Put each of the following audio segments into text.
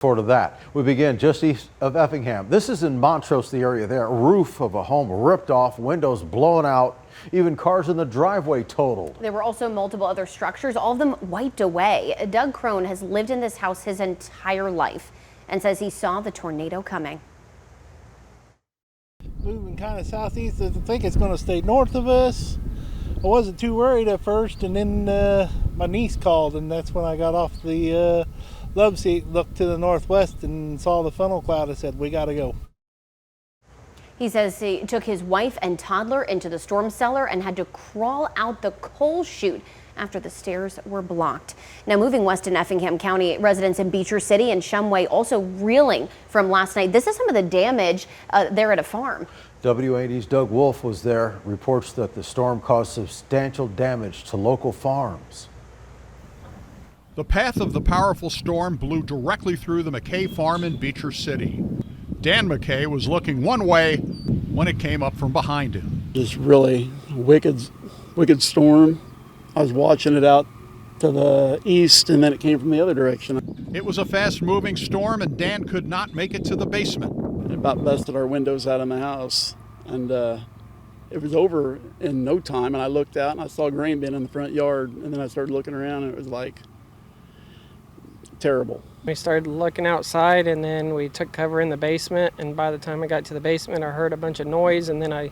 To that, we begin just east of Effingham. This is in Montrose, the area there. Roof of a home ripped off, windows blown out, even cars in the driveway totaled. There were also multiple other structures, all of them wiped away. Doug Crone has lived in this house his entire life and says he saw the tornado coming. Moving kind of southeast, I think it's going to stay north of us. I wasn't too worried at first, and then my niece called, and that's when I got off the love seat, looked to the northwest and saw the funnel cloud. I said, we got to go. He says he took his wife and toddler into the storm cellar and had to crawl out the coal chute after the stairs were blocked. Now moving west in Effingham County, residents in Beecher City and Shumway also reeling from last night. This is some of the damage there at a farm. WAD's Doug Wolfe was there, reports that the storm caused substantial damage to local farms. The path of the powerful storm blew directly through the McKay farm in Beecher City. Dan McKay was looking one way when it came up from behind him. Just really wicked storm. I was watching it out to the east, and then it came from the other direction. It was a fast-moving storm, and Dan could not make it to the basement. It about busted our windows out of my house, and it was over in no time. And I looked out, and I saw a grain bin in the front yard, and then I started looking around, and it was like terrible. We started looking outside, and then we took cover in the basement, and by the time I got to the basement I heard a bunch of noise, and then I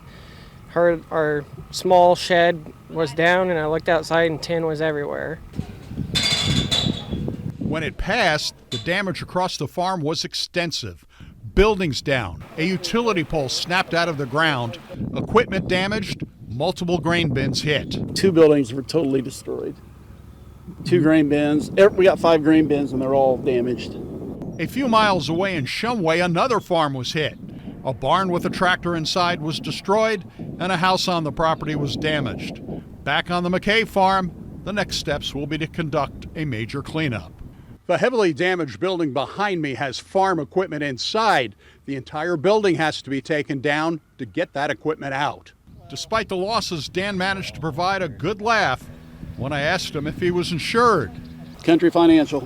heard our small shed was down, and I looked outside and tin was everywhere. When it passed, the damage across the farm was extensive. Buildings down, a utility pole snapped out of the ground, equipment damaged, multiple grain bins hit. 2 buildings were totally destroyed. 2 grain bins. We got 5 grain bins, and they're all damaged. A few miles away in Shumway, another farm was hit. A barn with a tractor inside was destroyed, and a house on the property was damaged. Back on the McKay farm, the next steps will be to conduct a major cleanup. The heavily damaged building behind me has farm equipment inside. The entire building has to be taken down to get that equipment out. Despite the losses, Dan managed to provide a good laugh when I asked him if he was insured. Country Financial.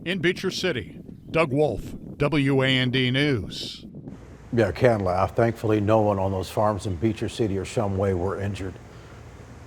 In Beecher City, Doug Wolfe, WAND News. Yeah, I can laugh. Thankfully, no one on those farms in Beecher City or Shumway were injured.